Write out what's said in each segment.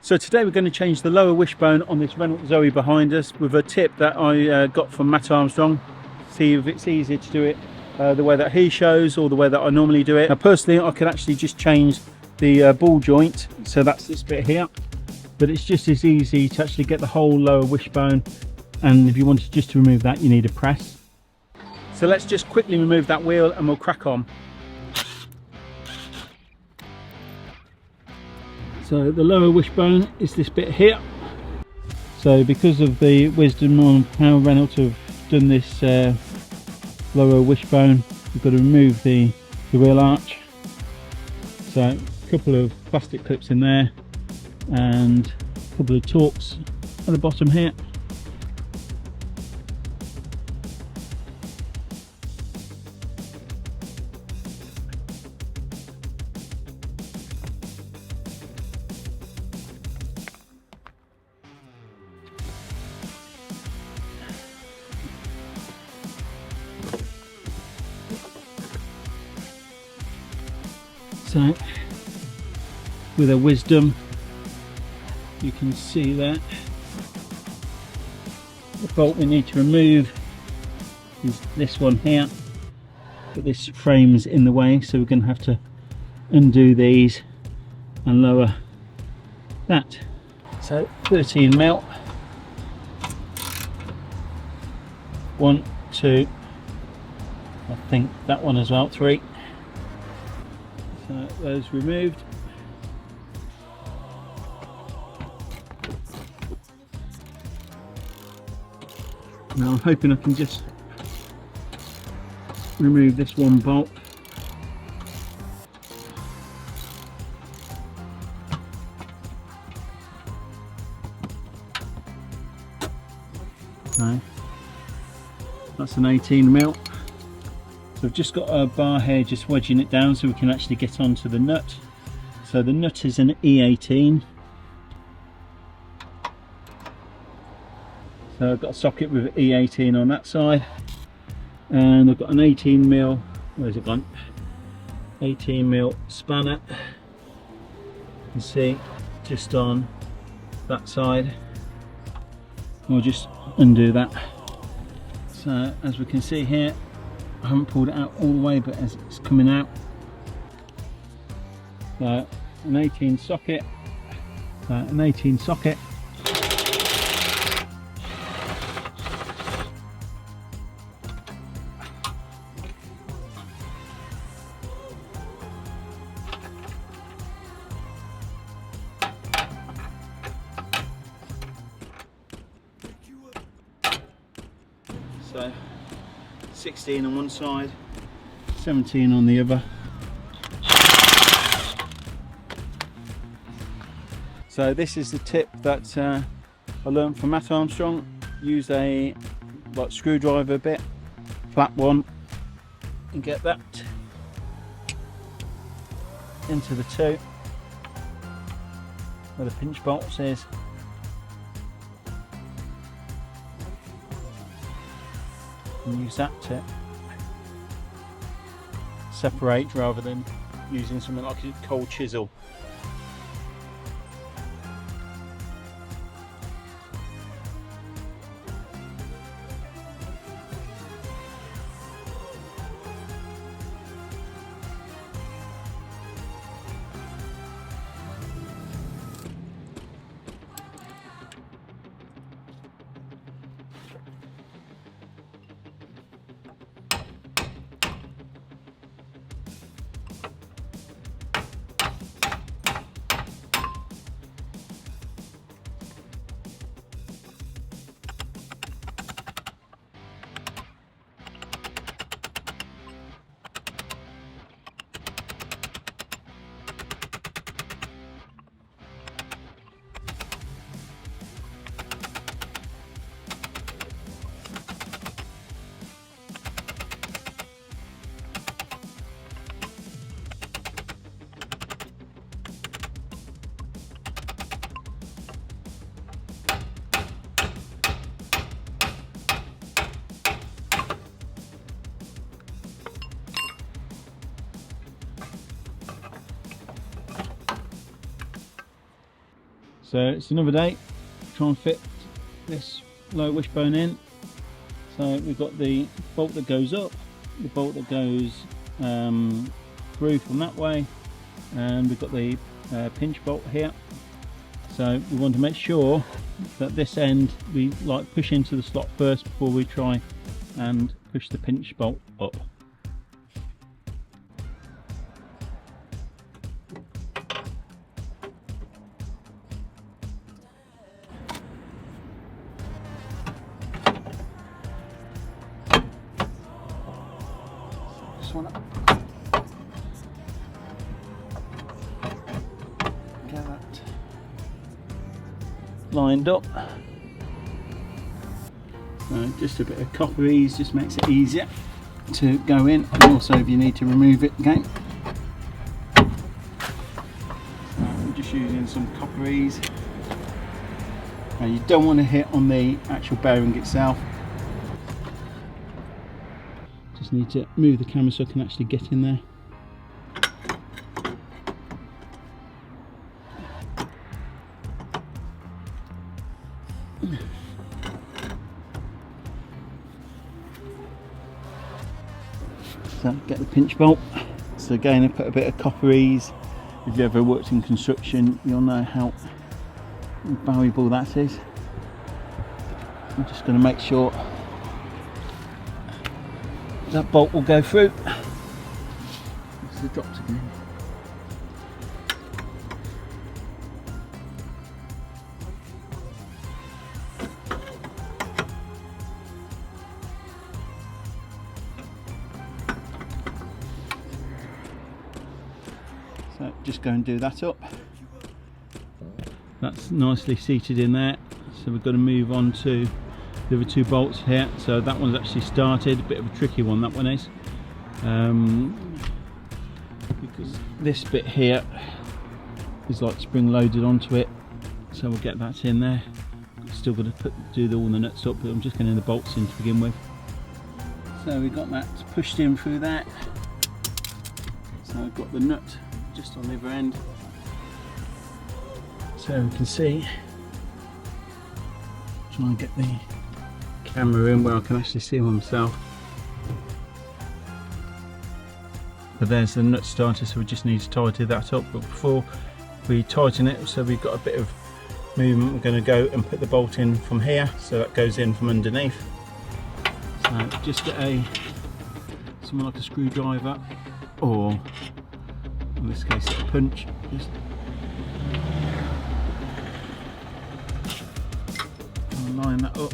So today we're going to change the lower wishbone on this Renault Zoe behind us with a tip that I got from Mat Armstrong. See if it's easier to do it the way that he shows or the way that I normally do it. Now personally I could actually just change the ball joint, so that's this bit here, but it's just as easy to actually get the whole lower wishbone, and if you wanted just to remove that you need a press. So let's just quickly remove that wheel and we'll crack on. So the lower wishbone is this bit here. So because of the wisdom on how Renault have done this lower wishbone, we've got to remove the wheel arch. So a couple of plastic clips in there and a couple of Torx at the bottom here. So with a wisdom you can see that the bolt we need to remove is this one here, but this frame's in the way, so we're going to have to undo these and lower that. So 13mm, 1, 2, I think that one as well, 3. So those removed. Now I'm hoping I can just remove this one bolt. No, that's an 18mm. So I've just got a bar here just wedging it down so we can actually get onto the nut. So the nut is an E18. So I've got a socket with E18 on that side, and I've got an 18mm, where's it gone? 18mm spanner. You can see just on that side. We'll just undo that. So as we can see here, I haven't pulled it out all the way, but as it's coming out, so an 18 socket, an 18 socket. So 16 on one side, 17 on the other. So this is the tip that I learned from Mat Armstrong. Use a screwdriver bit, flat one, and get that into the two where the pinch bolt is. And use that to separate rather than using something like a cold chisel. So it's another day, try and fit this lower wishbone in. So we've got the bolt that goes up, the bolt that goes through from that way, and we've got the pinch bolt here. So we want to make sure that this end we like push into the slot first before we try and push the pinch bolt up. This one up. Get that lined up. Just a bit of copper ease just makes it easier to go in, and also if you need to remove it again. I'm just using some copper ease. Now you don't want to hit on the actual bearing itself. Just need to move the camera so I can actually get in there. So get the pinch bolt. So again, I put a bit of copper ease. If you ever worked in construction, you'll know how valuable that is. I'm just going to make sure that bolt will go through. This is dropped again. So just go and do that up. That's nicely seated in there. So we've got to move on to the other two bolts here. So that one's actually started, a bit of a tricky one that one is. Because this bit here is like spring loaded onto it. So we'll get that in there. Still got to do all the nuts up, but I'm just getting the bolts in to begin with. So we've got that pushed in through that. So I've got the nut just on the other end, so we can see. Try and get the camera in where I can actually see myself. But there's the nut starter, so we just need to tighten that up. But before we tighten it, so we've got a bit of movement, we're going to go and put the bolt in from here, so that goes in from underneath. So just get something like a screwdriver, or in this case a punch. Just line that up.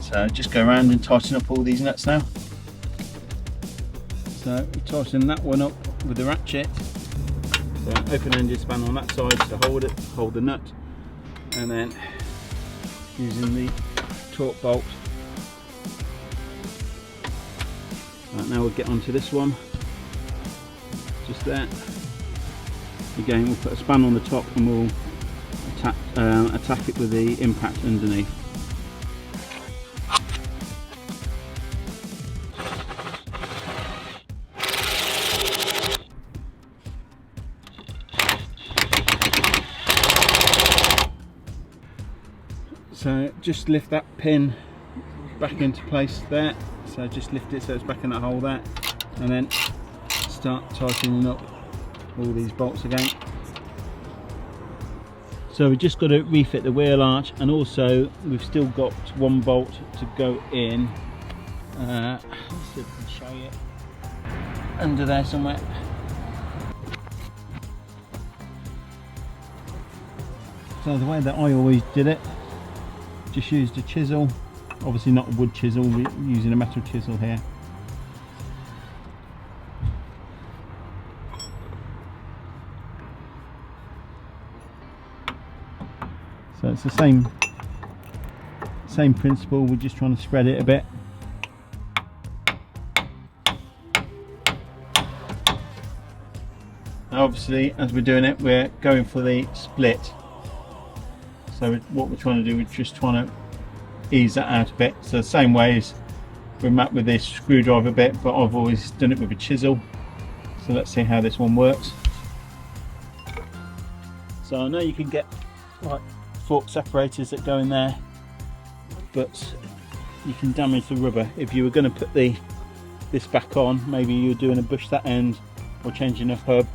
So just go around and tighten up all these nuts now. So we tighten that one up with the ratchet. So open-ended span on that side to hold the nut, and then using the torque bolt. Right, now we'll get onto this one. Just there. Again, we'll put a span on the top and we'll attack it with the impact underneath. So just lift that pin back into place there. So just lift it so it's back in that hole there, and then start tightening up all these bolts again. So we've just got to refit the wheel arch, and also we've still got one bolt to go in. Let's see if I can show you. Under there somewhere. So the way that I always did it, just used a chisel, obviously not a wood chisel, we're using a metal chisel here. So it's the same principle, we're just trying to spread it a bit. Now obviously as we're doing it, we're going for the split. So what we're trying to do, we're just trying to ease that out a bit. So the same way as we're mat with this screwdriver bit, but I've always done it with a chisel. So let's see how this one works. So I know you can get like fork separators that go in there, but you can damage the rubber. If you were going to put this back on, maybe you're doing a bush that end or changing a hub.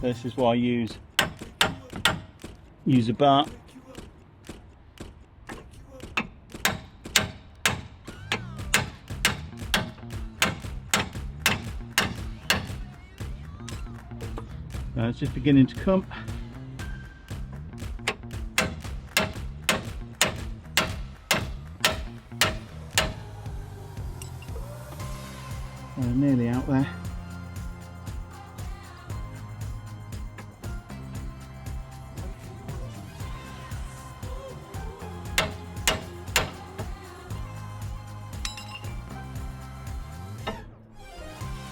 This is why I use a bar. It's just beginning to come. We're nearly out there.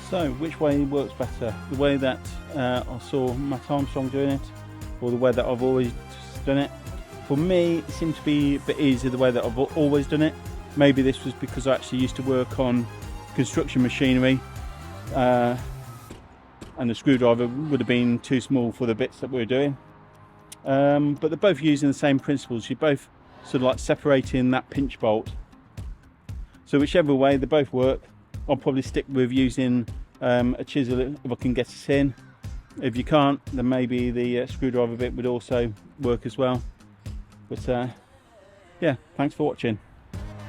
So, which way works better? The way that I saw Mat Armstrong doing it, or the way that I've always done it? For me, it seemed to be a bit easier the way that I've always done it. Maybe this was because I actually used to work on construction machinery, and the screwdriver would have been too small for the bits that we were doing. But they're both using the same principles. You're both sort of like separating that pinch bolt. So whichever way, they both work. I'll probably stick with using a chisel if I can get it in. If you can't, then maybe the screwdriver bit would also work as well. But yeah, thanks for watching.